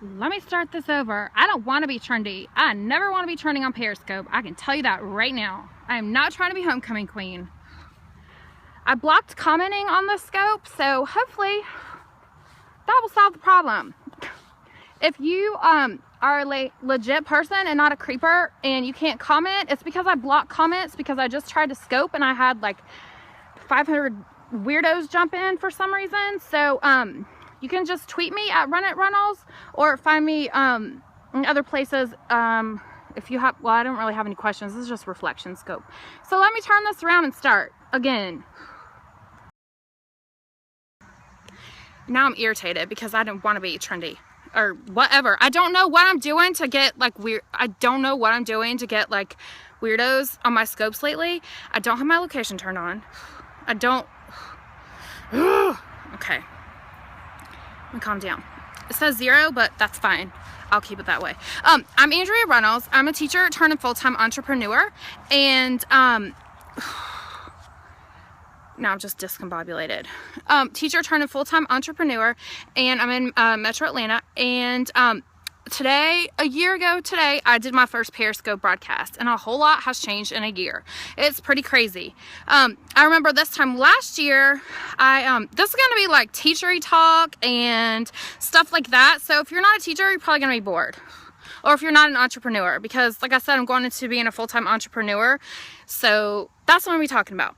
let me start this over. I don't want to be trendy. I never want to be trending on Periscope. I can tell you that right now. I am not trying to be homecoming queen. I blocked commenting on the scope, so hopefully that will solve the problem. If you are a legit person and not a creeper and you can't comment, it's because I blocked comments because I just tried to scope and I had like 500 weirdos jump in for some reason. So you can just tweet me at RunItRunnels or find me in other places. If you have, well, I don't really have any questions. This is just reflection scope. So let me turn this around and start again. Now I'm irritated because I don't want to be trendy or whatever. I don't know what I'm doing to get like weird. I don't know what I'm doing to get like weirdos on my scopes lately. I don't have my location turned on. I don't. Okay. Let me calm down. It says 0, but that's fine. I'll keep it that way. I'm Andrea Reynolds. I'm a teacher turned full-time entrepreneur, and now I'm just discombobulated. Teacher turned full-time entrepreneur, and I'm in Metro Atlanta. And today, a year ago today, I did my first Periscope broadcast, and a whole lot has changed in a year. It's pretty crazy. I remember this time last year, this is gonna be like teachery talk and stuff like that. So if you're not a teacher, you're probably gonna be bored. Or if you're not an entrepreneur, because like I said, I'm going into being a full-time entrepreneur. So that's what I'm gonna be talking about.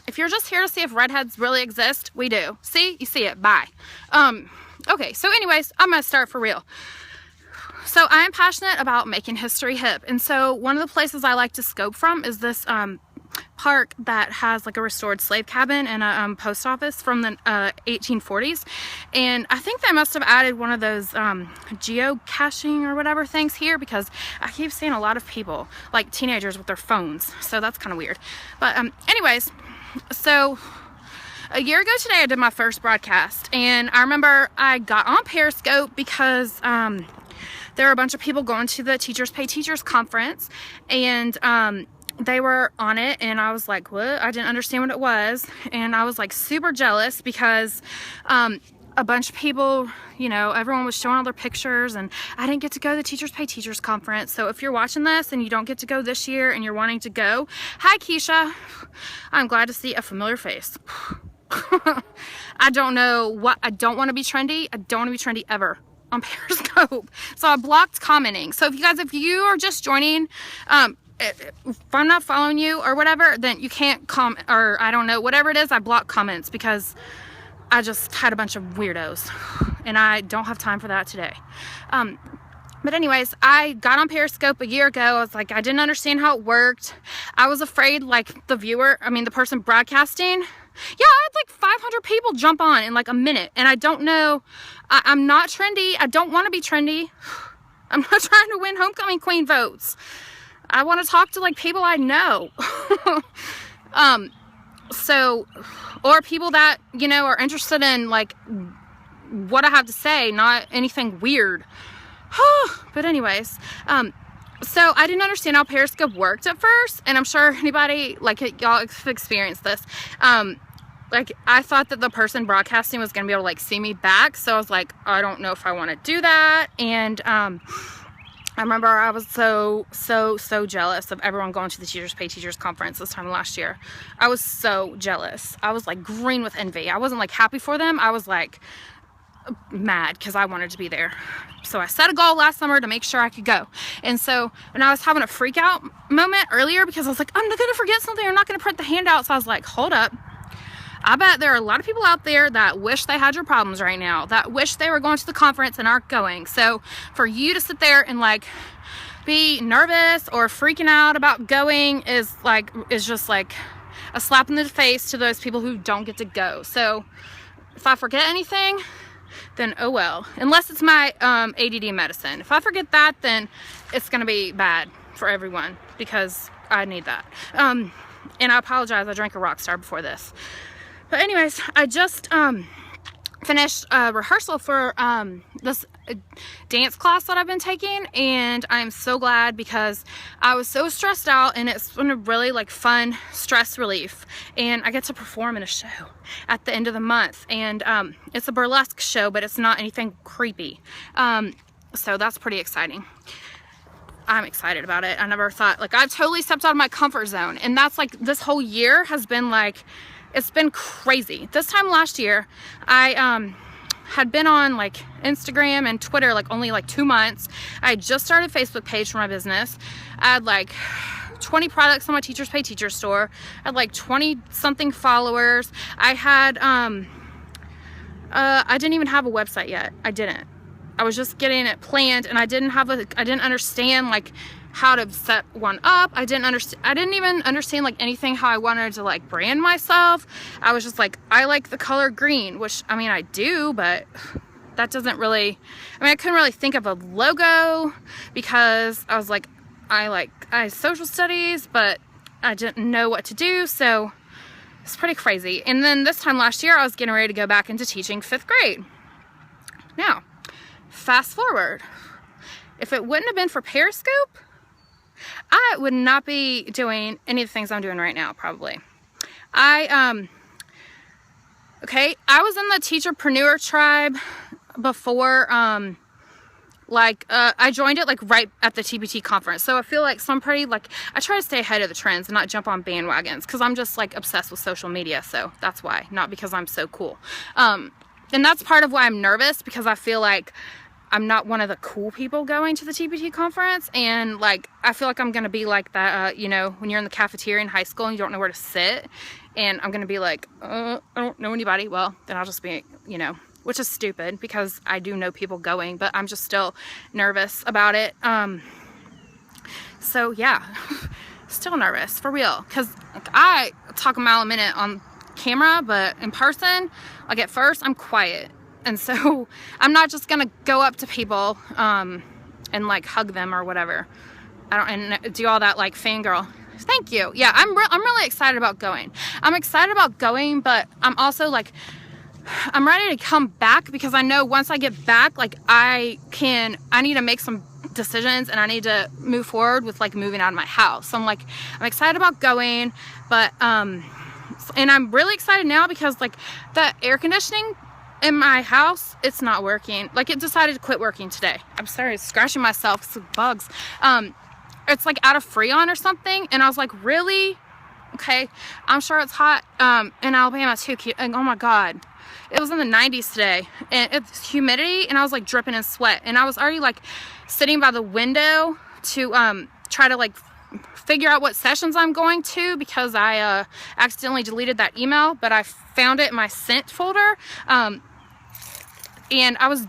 If you're just here to see if redheads really exist, we do. See? You see it. Bye. Okay, so anyways, I'm going to start for real. So I am passionate about making history hip. And so one of the places I like to scope from is this park that has like a restored slave cabin and a post office from the 1840s. And I think they must have added one of those geocaching or whatever things here, because I keep seeing a lot of people, like teenagers with their phones. So that's kind of weird. But anyways, so a year ago today I did my first broadcast, and I remember I got on Periscope because there were a bunch of people going to the Teachers Pay Teachers conference, and they were on it, and I was like, what? I didn't understand what it was, and I was like super jealous because a bunch of people, you know, everyone was showing all their pictures, and I didn't get to go to the Teachers Pay Teachers conference. So if you're watching this and you don't get to go this year and you're wanting to go, hi Keisha, I'm glad to see a familiar face. I don't know what, I don't want to be trendy. I don't want to be trendy ever on Periscope. So I blocked commenting. So if you are just joining, if I'm not following you or whatever, then you can't comment, or I don't know, whatever it is, I block comments because I just had a bunch of weirdos and I don't have time for that today. But anyways, I got on Periscope a year ago. I was like, I didn't understand how it worked. I was afraid like the person broadcasting, yeah, I had like 500 people jump on in like a minute, and I don't know, I'm not trendy. I don't want to be trendy. I'm not trying to win homecoming queen votes. I want to talk to like people I know. So, or people that, you know, are interested in like what I have to say, not anything weird. But anyways, so I didn't understand how Periscope worked at first, and I'm sure anybody, like y'all have experienced this. Like I thought that the person broadcasting was gonna be able to like see me back, so I was like, I don't know if I want to do that. And I remember I was so jealous of everyone going to the Teachers Pay Teachers conference this time last year. I was so jealous. I was like green with envy. I wasn't like happy for them. I was like mad because I wanted to be there. So I set a goal last summer to make sure I could go. And so, and I was having a freak out moment earlier because I was like, I'm not going to forget something. I'm not going to print the handout. So I was like, hold up. I bet there are a lot of people out there that wish they had your problems right now, that wish they were going to the conference and aren't going. So for you to sit there and like be nervous or freaking out about going is just like a slap in the face to those people who don't get to go. So if I forget anything, then oh well. Unless it's my ADD medicine. If I forget that, then it's gonna be bad for everyone because I need that. And I apologize, I drank a Rockstar before this. But anyways, I just finished a rehearsal for this dance class that I've been taking, and I'm so glad because I was so stressed out, and it's been a really like fun stress relief, and I get to perform in a show at the end of the month, and it's a burlesque show, but it's not anything creepy, so that's pretty exciting. I'm excited about it. I never thought, like, I've totally stepped out of my comfort zone, and that's like, this whole year has been like, it's been crazy. This time last year, I had been on like Instagram and Twitter like only like 2 months. I had just started a Facebook page for my business. I had like 20 products on my Teachers Pay Teacher store. I had like 20 something followers. I had I didn't even have a website yet. I didn't. I was just getting it planned, and I didn't understand like how to set one up. I didn't even understand like anything, how I wanted to like brand myself. I was just like, I like the color green, which I mean I do, but that doesn't really, I couldn't really think of a logo because I was like, I social studies, but I didn't know what to do, so it's pretty crazy. And then this time last year, I was getting ready to go back into teaching 5th grade. Now, fast forward, if it wouldn't have been for Periscope, I would not be doing any of the things I'm doing right now, probably. I was in the teacherpreneur tribe before, I joined it like right at the TPT conference. So I feel like I'm pretty, like, I try to stay ahead of the trends and not jump on bandwagons because I'm just like obsessed with social media. So that's why, not because I'm so cool. And that's part of why I'm nervous, because I feel like I'm not one of the cool people going to the TPT conference, and like I feel like I'm gonna be like that, you know, when you're in the cafeteria in high school and you don't know where to sit, and I'm gonna be like, I don't know anybody. Well, then I'll just be, you know, which is stupid because I do know people going, but I'm just still nervous about it. So yeah, still nervous for real, because like, I talk a mile a minute on camera, but in person, like at first I'm quiet. And so I'm not just gonna go up to people and like hug them or whatever. And do all that like fangirl. Thank you. Yeah, I'm really excited about going. I'm excited about going, but I'm also like, I'm ready to come back because I know once I get back, like I need to make some decisions, and I need to move forward with like moving out of my house. So I'm like, I'm excited about going, but and I'm really excited now because like the air conditioning in my house, it's not working. Like it decided to quit working today. I'm sorry, scratching myself, it's bugs. It's like out of Freon or something, and I was like, really? Okay, I'm sure it's hot in Alabama too. Like, oh my god, it was in the 90s today, and it's humidity, and I was like dripping in sweat, and I was already like sitting by the window to try to like figure out what sessions I'm going to, because I accidentally deleted that email, but I found it in my sent folder, and I was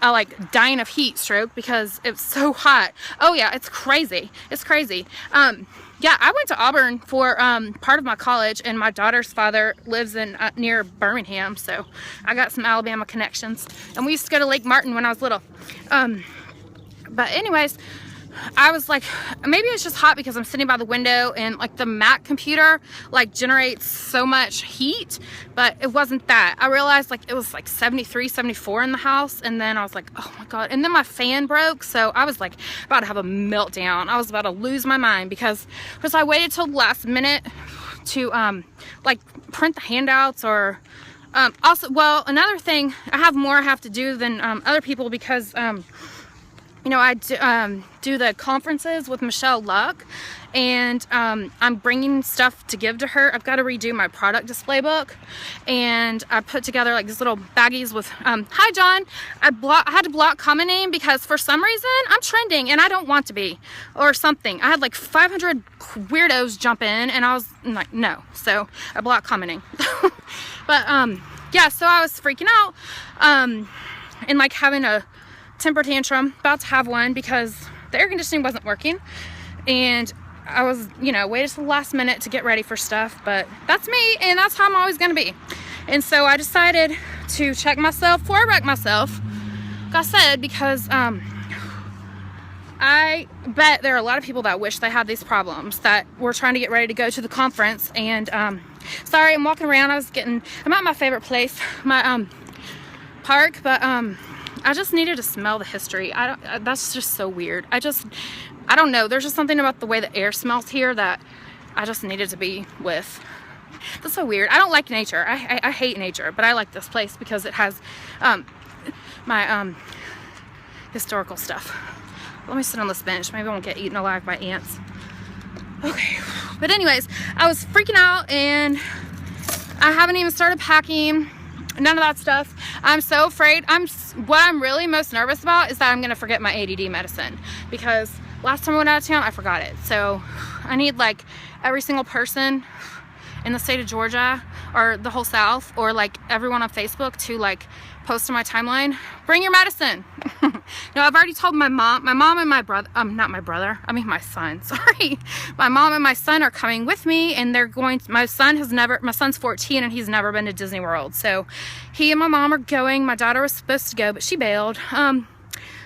like dying of heat stroke because it's so hot. Oh yeah, it's crazy. It's crazy. Yeah, I went to Auburn for part of my college, and my daughter's father lives in near Birmingham, so I got some Alabama connections, and we used to go to Lake Martin when I was little. But anyways, I was like, maybe it's just hot because I'm sitting by the window, and like the Mac computer like generates so much heat, but it wasn't that. I realized like it was like 73, 74 in the house, and then I was like, oh my god. And then my fan broke, so I was like about to have a meltdown. I was about to lose my mind because I waited till the last minute to like print the handouts, or also, well, another thing, I have more I have to do than other people because you know, I do the conferences with Michelle Luck, and I'm bringing stuff to give to her. I've got to redo my product display book, and I put together like these little baggies with, hi John, I had to block comment name because for some reason I'm trending and I don't want to be, or something. I had like 500 weirdos jump in, and I was like, no, so I blocked commenting. But yeah, so I was freaking out and like having a temper tantrum, about to have one because the air conditioning wasn't working, and I was, you know, waited till the last minute to get ready for stuff, but that's me, and that's how I'm always gonna be. And so I decided to check myself before I wreck myself, like I said, because I bet there are a lot of people that wish they had these problems, that were trying to get ready to go to the conference. And sorry, I'm walking around. I'm at my favorite place. park, but I just needed to smell the history. That's just so weird. I don't know. There's just something about the way the air smells here that I just needed to be with. That's so weird. I don't like nature. I hate nature, but I like this place because it has my historical stuff. Let me sit on this bench. Maybe I won't get eaten alive by ants. Okay. But anyways, I was freaking out and I haven't even started packing. None of that stuff. I'm so afraid. What I'm really most nervous about is that I'm gonna forget my ADD medicine, because last time I went out of town I forgot it. So I need like every single person in the state of Georgia or the whole South, or like everyone on Facebook, to like post on my timeline, bring your medicine. No, I've already told my mom and my brother, not my brother, I mean my son, sorry. My mom and my son are coming with me, and they're going to, my son's 14 and he's never been to Disney World. So he and my mom are going. My daughter was supposed to go, but she bailed.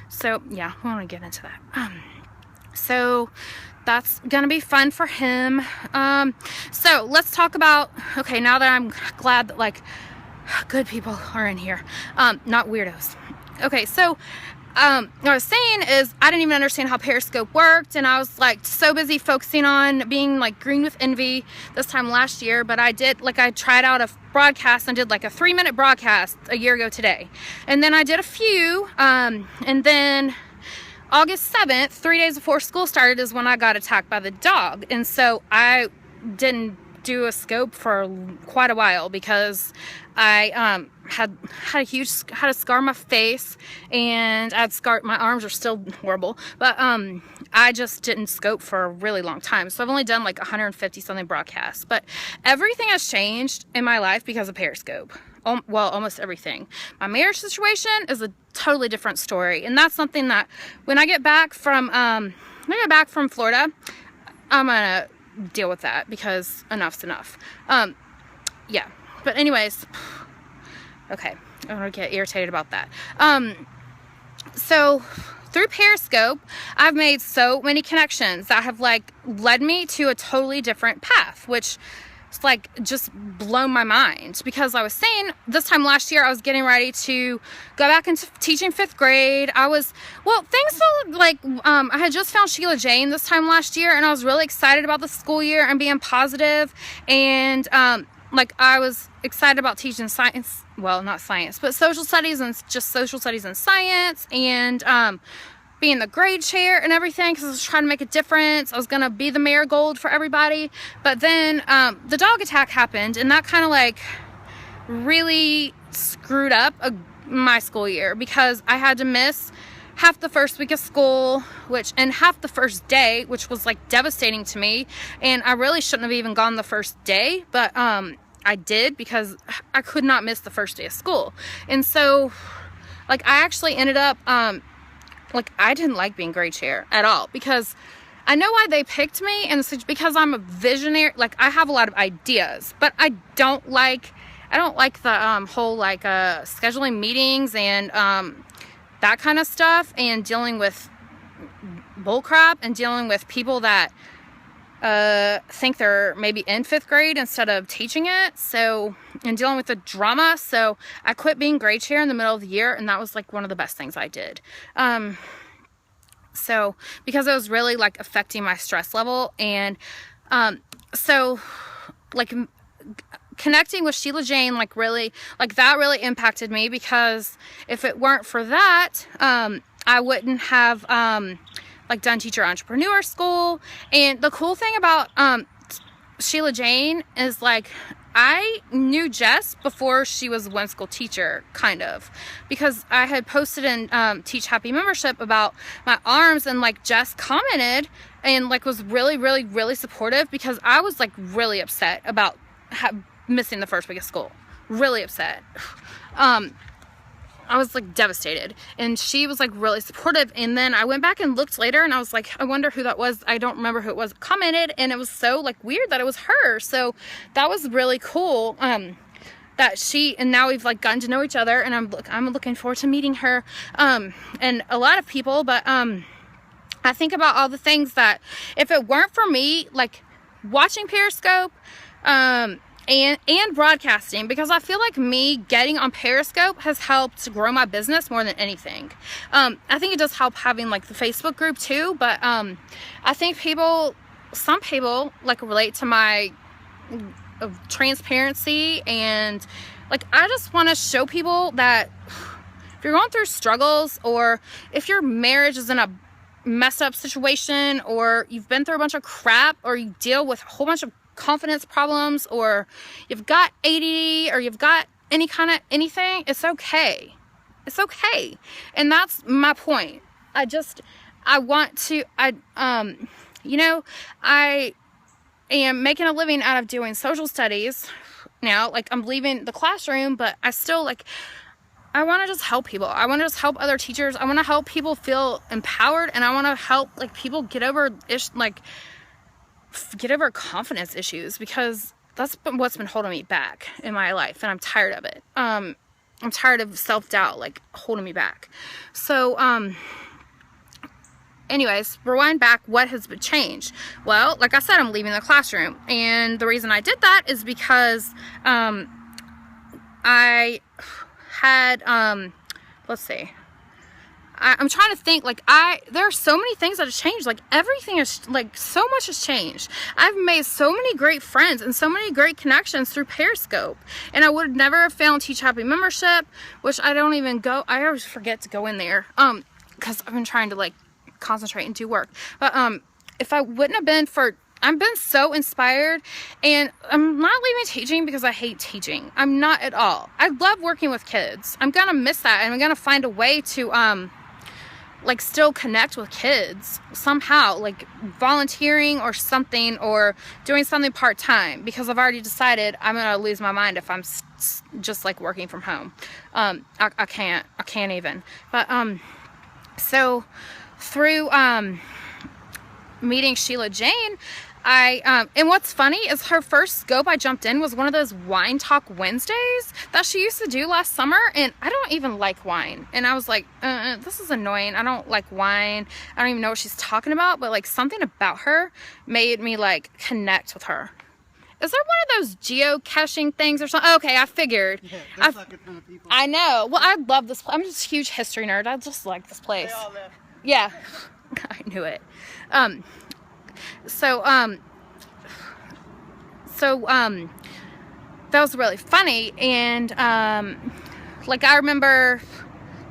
So yeah, we want to get into that. So that's gonna be fun for him. So let's talk about, okay, now that I'm glad that like good people are in here, not weirdos. Okay, so what I was saying is I didn't even understand how Periscope worked, and I was like so busy focusing on being like green with envy this time last year. But I tried out a broadcast and did like a 3-minute broadcast a year ago today, and then I did a few, and then August 7th, 3 days before school started, is when I got attacked by the dog. And so I didn't do a scope for quite a while because I had a scar on my face, and my arms are still horrible, but I just didn't scope for a really long time. So I've only done like 150 something broadcasts, but everything has changed in my life because of Periscope. Well, almost everything. My marriage situation is a totally different story, and that's something that when I get back from Florida, I'm gonna deal with that, because enough's enough. Yeah, but anyways, okay, I'm gonna get irritated about that. So through Periscope, I've made so many connections that have like led me to a totally different path, which like just blown my mind, because I was saying this time last year I was getting ready to go back into teaching 5th grade. Things felt like I had just found Sheila Jane this time last year, and I was really excited about the school year and being positive, and like I was excited about teaching science, well, not science, but social studies, and just social studies and science, and being the grade chair and everything, because I was trying to make a difference. I was gonna be the marigold for everybody. But then the dog attack happened, and that kind of like really screwed up my school year, because I had to miss half the first week of school, and half the first day, which was like devastating to me. And I really shouldn't have even gone the first day, but I did, because I could not miss the first day of school. And so like I actually ended up like I didn't like being grade chair at all, because I know why they picked me, and it's because I'm a visionary. Like I have a lot of ideas, but I don't like the whole like scheduling meetings and that kind of stuff, and dealing with bullcrap, and dealing with people that think they're maybe in 5th grade instead of teaching it. So, and dealing with the drama. So I quit being grade chair in the middle of the year, and that was like one of the best things I did. So because it was really like affecting my stress level, and so like connecting with Sheila Jane, like really, like that really impacted me, because if it weren't for that, I wouldn't have like done teacher entrepreneur school. And the cool thing about Sheila Jane is like I knew Jess before she was a one school teacher, kind of, because I had posted in Teach Happy membership about my arms, and like Jess commented and like was really, really, really supportive, because I was like really upset about missing the first week of school. Really upset. I was like devastated, and she was like really supportive. And then I went back and looked later, and I was like, I wonder who that was. I don't remember who it was commented, and it was so like weird that it was her. So that was really cool. That she, and now we've like gotten to know each other, and I'm looking forward to meeting her, and a lot of people. But I think about all the things that if it weren't for me like watching Periscope, and broadcasting, because I feel like me getting on Periscope has helped to grow my business more than anything. I think it does help having like the Facebook group too, but I think some people like relate to my transparency, and like I just want to show people that if you're going through struggles, or if your marriage is in a messed up situation, or you've been through a bunch of crap, or you deal with a whole bunch of confidence problems, or you've got ADD, or you've got any kind of anything, it's okay. It's okay. And that's my point. I am making a living out of doing social studies now. Like, I'm leaving the classroom, but I still I want to just help people. I want to just help other teachers. I want to help people feel empowered, and I want to help like people get over confidence issues, because that's what's been holding me back in my life, and I'm tired of it. I'm tired of self-doubt like holding me back. So anyways, rewind back, what has been changed? Well, like I said, I'm leaving the classroom, and the reason I did that is because I had let's see, I'm trying to think, like there are so many things that have changed. Like everything is like, so much has changed. I've made so many great friends and so many great connections through Periscope, and I would never have found Teach Happy membership, which I always forget to go in there because I've been trying to like concentrate and do work. But if I wouldn't have been for, I've been so inspired, and I'm not leaving teaching because I hate teaching. I'm not at all. I love working with kids. I'm gonna miss that, and I'm gonna find a way to like still connect with kids somehow, like volunteering or something, or doing something part-time, because I've already decided I'm gonna lose my mind if I'm just like working from home. I can't even. But so through meeting Sheila Jane, and what's funny is her first scope I jumped in was one of those Wine Talk Wednesdays that she used to do last summer, and I don't even like wine, and I was like, this is annoying. I don't like wine. I don't even know what she's talking about, but like something about her made me like connect with her. Is there one of those geocaching things or something? Okay, I figured. Yeah, there's like a ton of people. I know. Well, I love this place. I'm just a huge history nerd. I just like this place. They all left. Yeah, I knew it. So that was really funny, and like I remember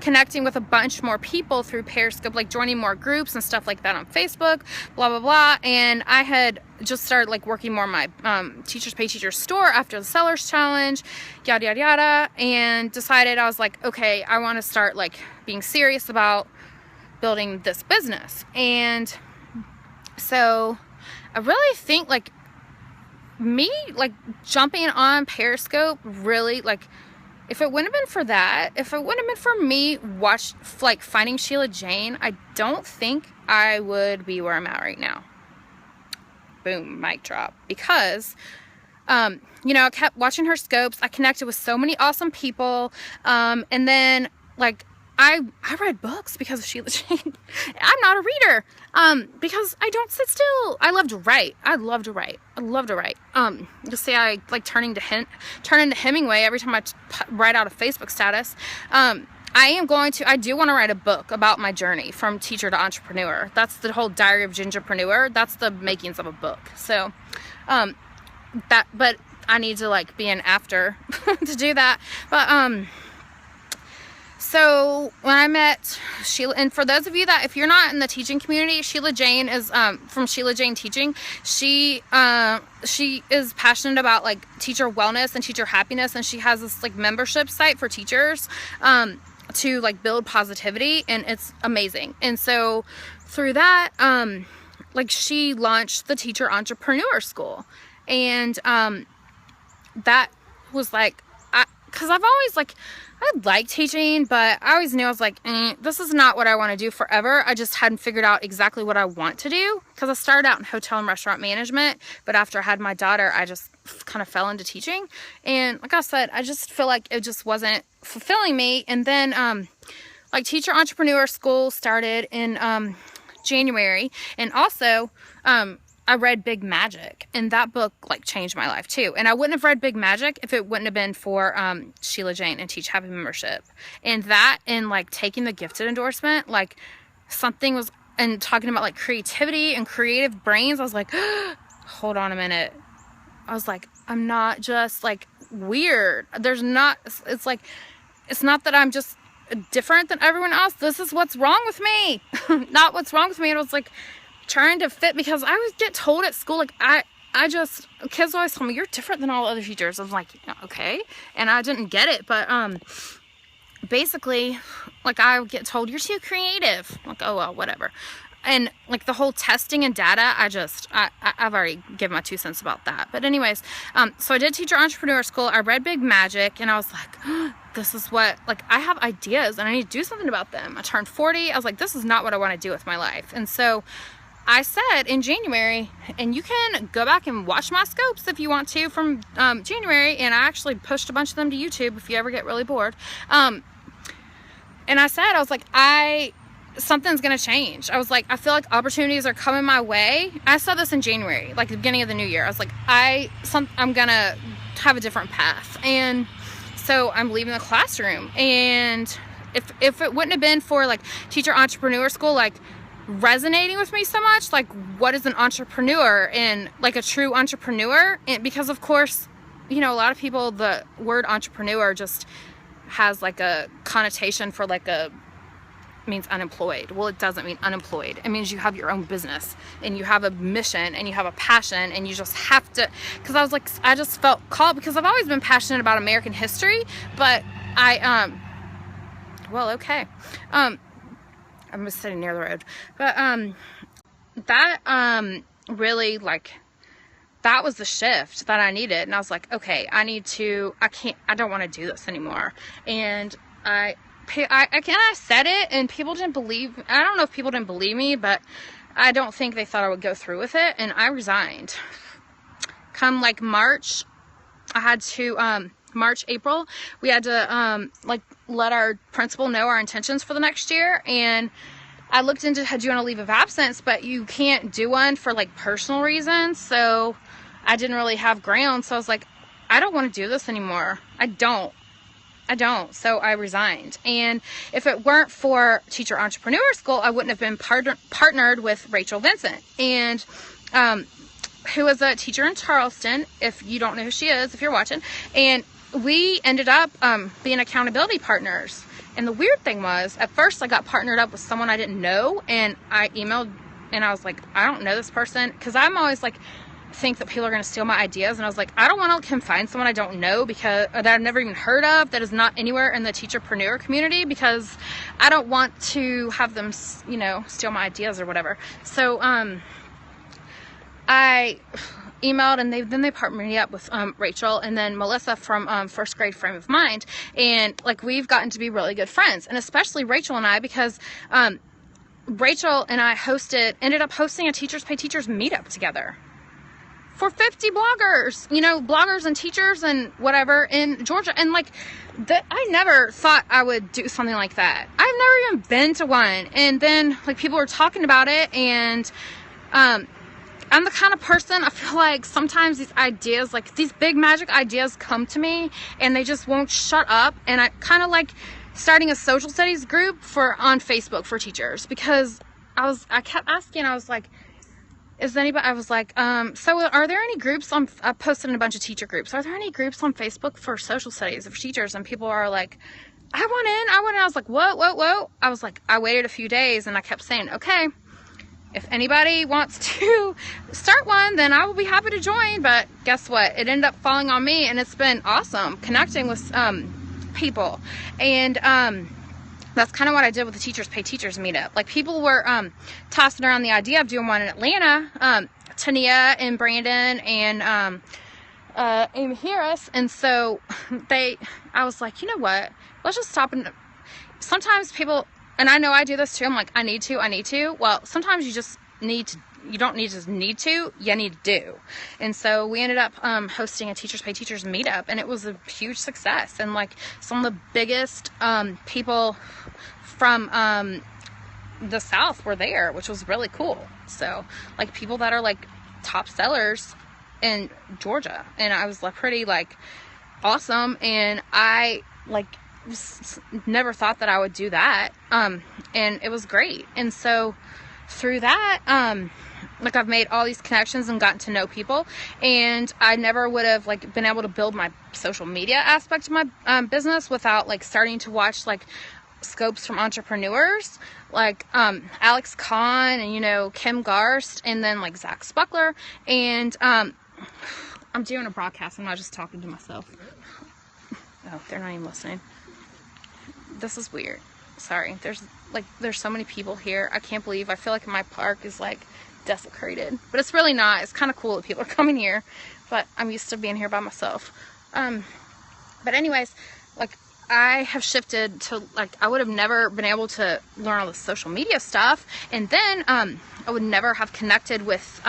connecting with a bunch more people through Periscope, like joining more groups and stuff like that on Facebook, blah blah blah. And I had just started like working more on my Teachers Pay Teachers store after the Sellers Challenge, yada yada yada, and decided, I was like, okay, I want to start like being serious about building this business. And so I really think like me like jumping on Periscope really, like, if it wouldn't have been for that, if it wouldn't have been for me finding Sheila Jane, I don't think I would be where I'm at right now. Boom, mic drop. Because I kept watching her scopes. I connected with so many awesome people, and then like I read books because of Sheila Jane. I'm not a reader, because I don't sit still. I love to write. You'll see I like turn into Hemingway every time I write out a Facebook status. I do want to write a book about my journey from teacher to entrepreneur. That's the whole Diary of Gingerpreneur. That's the makings of a book. So, but I need to like be an after to do that. But, so when I met Sheila, and for those of you that, if you're not in the teaching community, Sheila Jane is from Sheila Jane Teaching. She is passionate about like teacher wellness and teacher happiness, and she has this like membership site for teachers to like build positivity, and it's amazing. And so through that, like she launched the Teacher Entrepreneur School, and that was like, because I've always like, I like teaching, but I always knew I was like, this is not what I want to do forever. I just hadn't figured out exactly what I want to do, because I started out in hotel and restaurant management, but after I had my daughter, I just kind of fell into teaching. And like I said, I just feel like it just wasn't fulfilling me. And then like Teacher Entrepreneur School started in January, and also I read Big Magic, and that book like changed my life too. And I wouldn't have read Big Magic if it wouldn't have been for Sheila Jane and Teach Happy membership. And that, and like taking the gifted endorsement, like something was, and talking about like creativity and creative brains, I was like, hold on a minute. I was like, I'm not just like weird. There's not, it's like, it's not that I'm just different than everyone else. This is what's wrong with me. Not what's wrong with me. And I was like, trying to fit, because I would get told at school, like, I just, kids always tell me, you're different than all other teachers. I was like, okay. And I didn't get it, but, basically, like, I would get told, you're too creative. I'm like, oh, well, whatever. And, like, the whole testing and data, I've already given my 2 cents about that. But anyways, so I did Teacher Entrepreneur School. I read Big Magic, and I was like, this is what, like, I have ideas, and I need to do something about them. I turned 40. I was like, this is not what I want to do with my life. And so I said in January, and you can go back and watch my scopes if you want to from January, and I actually pushed a bunch of them to YouTube if you ever get really bored. And I said, I was like, something's gonna change. I was like, I feel like opportunities are coming my way. I saw this in January, like the beginning of the new year. I was like, I'm gonna have a different path. And so I'm leaving the classroom. And if it wouldn't have been for like Teacher Entrepreneur School, like, resonating with me so much, like, what is an entrepreneur and like a true entrepreneur? And because of course, you know, a lot of people, the word entrepreneur just has like a connotation for like means unemployed. Well, it doesn't mean unemployed. It means you have your own business and you have a mission and you have a passion, and you just have to, because I was like, I just felt called, because I've always been passionate about American history, but well, okay. I'm just sitting near the road, but that really, like, that was the shift that I needed. And I was like, okay, I don't want to do this anymore. And I said it, and people didn't believe, I don't know if people didn't believe me, but I don't think they thought I would go through with it. And I resigned. Come like March, I had to, April, we had to, like, let our principal know our intentions for the next year. And I looked into, had you on a leave of absence, but you can't do one for like personal reasons. So I didn't really have ground. So I was like, I don't want to do this anymore. I don't. So I resigned. And if it weren't for Teacher Entrepreneur School, I wouldn't have been partnered with Rachel Vincent, and who is a teacher in Charleston, if you don't know who she is, if you're watching. And we ended up being accountability partners. And the weird thing was, at first I got partnered up with someone I didn't know, and I emailed, and I was like, I don't know this person, because I'm always like, think that people are going to steal my ideas. And I was like, I don't want to confine someone I don't know, because that I've never even heard of, that is not anywhere in the teacherpreneur community, because I don't want to have them, you know, steal my ideas or whatever. So I emailed, and then they partnered me up with Rachel and then Melissa from First Grade Frame of Mind, and like, we've gotten to be really good friends. And especially Rachel and I, because Rachel and I ended up hosting a Teachers Pay Teachers meetup together for 50 bloggers, you know, bloggers and teachers and whatever in Georgia. And like, I never thought I would do something like that. I've never even been to one. And then like, people were talking about it, and I'm the kind of person, I feel like sometimes these ideas, like these big magic ideas, come to me and they just won't shut up. And I kind of like starting a social studies group on Facebook for teachers, because I kept asking, I was like, is anybody, I was like, so are there any groups I posted in a bunch of teacher groups. Are there any groups on Facebook for social studies of teachers? And people are like, I want in. I was like, whoa. I was like, I waited a few days, and I kept saying, okay, if anybody wants to start one, then I will be happy to join. But guess what? It ended up falling on me, and it's been awesome connecting with people. And that's kind of what I did with the Teachers Pay Teachers meetup. Like, people were tossing around the idea of doing one in Atlanta, Tania and Brandon and Amy Harris. And so I was like, you know what? Let's just stop. And sometimes people, and I know I do this too, I'm like, I need to. Well, sometimes you just need to. You don't need to need to, you need to do. And so we ended up hosting a Teachers Pay Teachers meetup, and it was a huge success. And like, some of the biggest people from the South were there, which was really cool. So like, people that are like top sellers in Georgia, and I was like pretty like awesome, and I like never thought that I would do that, and it was great. And so through that, like I've made all these connections and gotten to know people, and I never would have like been able to build my social media aspect of my business without like starting to watch like scopes from entrepreneurs like Alex Kahn and, you know, Kim Garst, and then like Zach Spuckler. And I'm doing a broadcast, I'm not just talking to myself. Oh, they're not even listening. This is weird. Sorry. There's so many people here. I can't believe, I feel like my park is like desecrated, but it's really not. It's kind of cool that people are coming here, but I'm used to being here by myself. But anyways, like I have shifted to like, I would have never been able to learn all the social media stuff, and then I would never have connected with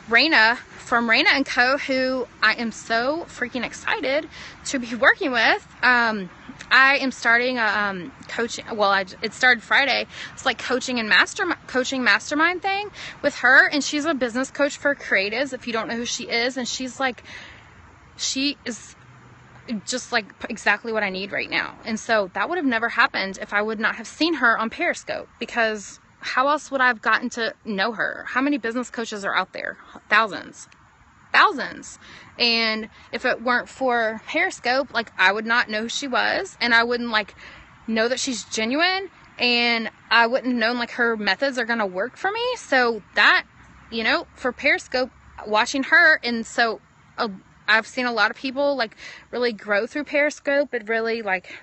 Raina from Raina and Co, who I am so freaking excited to be working with. I am starting a coaching, well, it started Friday. It's like coaching mastermind thing with her, and she's a business coach for creatives, if you don't know who she is. And she is just like exactly what I need right now. And so that would have never happened if I would not have seen her on Periscope, because how else would I have gotten to know her? How many business coaches are out there? Thousands. And if it weren't for Periscope, like I would not know who she was, and I wouldn't like know that she's genuine, and I wouldn't have known like her methods are going to work for me. So that, you know, for Periscope, watching her, and so I've seen a lot of people like really grow through Periscope and really like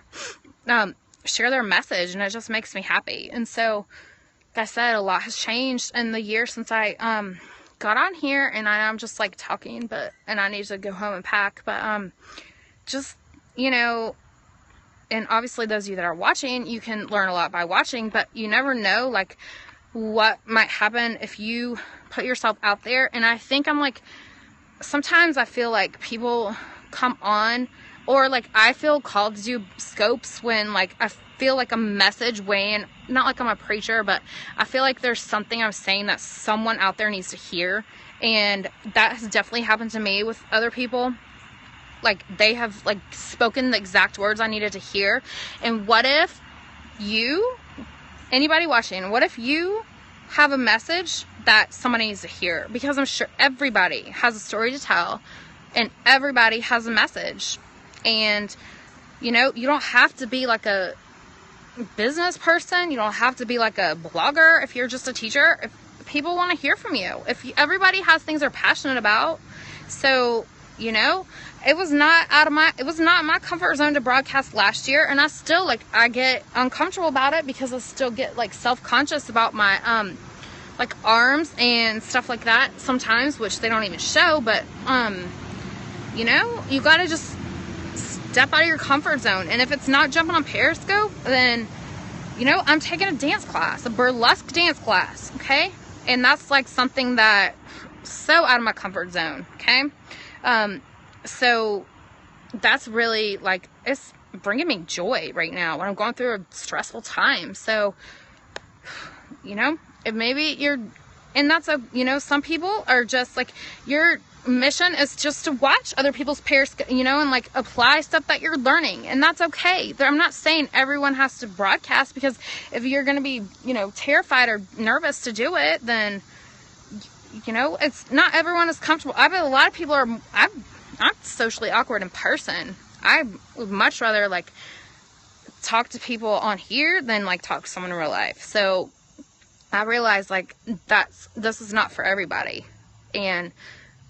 share their message, and it just makes me happy. And so like I said, a lot has changed in the year since I got on here, and I'm just like talking, and I need to go home and pack, but just, you know, and obviously those of you that are watching, you can learn a lot by watching, but you never know like what might happen if you put yourself out there. And I think I'm like, sometimes I feel like people come on, or like I feel called to do scopes when like I feel like a message weighing, not like I'm a preacher, but I feel like there's something I'm saying that someone out there needs to hear. And that has definitely happened to me with other people. Like they have like spoken the exact words I needed to hear. And what if anybody watching, what if you have a message that somebody needs to hear? Because I'm sure everybody has a story to tell, and everybody has a message. And you know, you don't have to be like a business person, you don't have to be like a blogger. If you're just a teacher, if people want to hear from you, everybody has things they're passionate about. So, you know, it was not my comfort zone to broadcast last year, and I still like, I get uncomfortable about it because I still get like self-conscious about my like arms and stuff like that sometimes, which they don't even show. But you know, you gotta just step out of your comfort zone. And if it's not jumping on Periscope, then, you know, I'm taking a dance class, a burlesque dance class, okay? And that's like something that so out of my comfort zone, okay? So that's really like, it's bringing me joy right now when I'm going through a stressful time. So, you know, if maybe and that's you know, some people are just like, your mission is just to watch other people's Periscope, you know, and like apply stuff that you're learning, and that's okay. I'm not saying everyone has to broadcast, because if you're going to be, you know, terrified or nervous to do it, then, you know, it's not everyone is comfortable. I bet a lot of people I'm socially awkward in person. I would much rather like talk to people on here than like talk to someone in real life. So I realized like this is not for everybody. And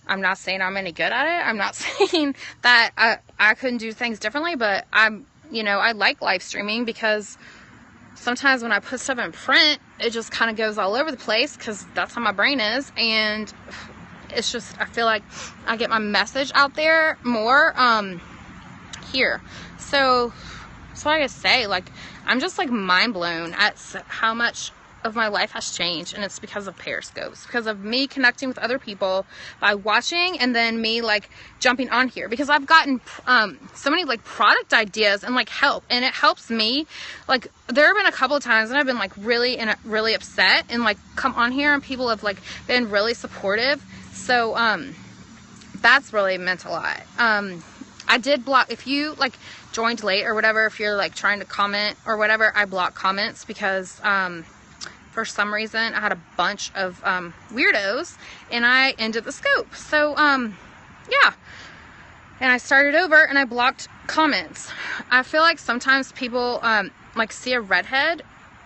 I'm not saying I'm any good at it. I'm not saying that I couldn't do things differently, but you know, I like live streaming because sometimes when I put stuff in print, it just kind of goes all over the place because that's how my brain is. And it's just, I feel like I get my message out there more here. So like I say, like, I'm just like mind blown at how much of my life has changed, and it's because of Periscope. It's because of me connecting with other people by watching, and then me like jumping on here, because I've gotten so many like product ideas and like help, and it helps me. Like there have been a couple of times and I've been like really upset, and like come on here and people have like been really supportive. So that's really meant a lot. I did block, if you like joined late or whatever, if you're like trying to comment or whatever, I block comments because for some reason I had a bunch of weirdos and I ended the scope. So yeah, and I started over and I blocked comments. I feel like sometimes people like see a redhead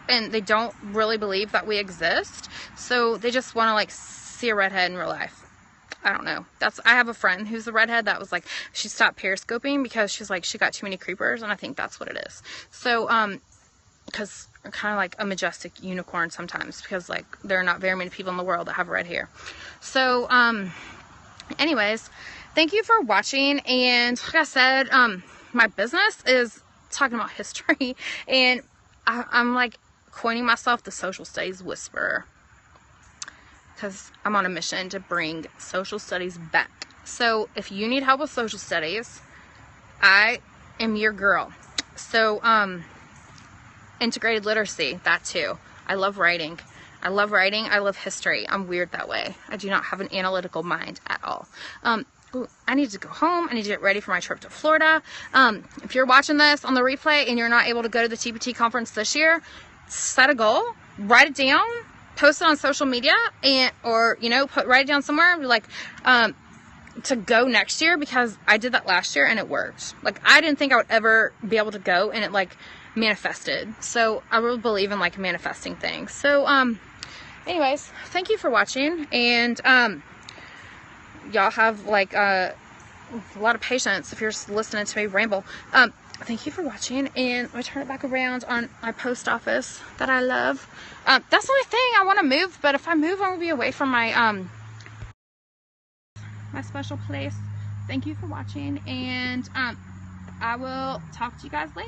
and they don't really believe that we exist, so they just want to like see a redhead in real life. I don't know. I have a friend who's a redhead that was like, she stopped periscoping because she's like, she got too many creepers, and I think that's what it is. So, because I'm kind of like a majestic unicorn sometimes, because like there are not very many people in the world that have red hair. So, anyways, thank you for watching. And like I said, my business is talking about history, and I'm like coining myself the social studies whisperer, because I'm on a mission to bring social studies back. So if you need help with social studies, I am your girl. So integrated literacy, that too. I love writing. I love history. I'm weird that way. I do not have an analytical mind at all. Ooh, I need to go home. I need to get ready for my trip to Florida. If you're watching this on the replay and you're not able to go to the TPT conference this year, set a goal, write it down, post it on social media, and or you know, write it down somewhere like to go next year, because I did that last year and it worked. Like I didn't think I would ever be able to go, and it like manifested. So I really believe in like manifesting things. So anyways, thank you for watching, and y'all have like a lot of patience if you're just listening to me ramble. Thank you for watching, and I'm gonna turn it back around on my post office that I love. That's the only thing I want to move, but if I move, I'm gonna be away from my my special place. Thank you for watching, and I will talk to you guys later.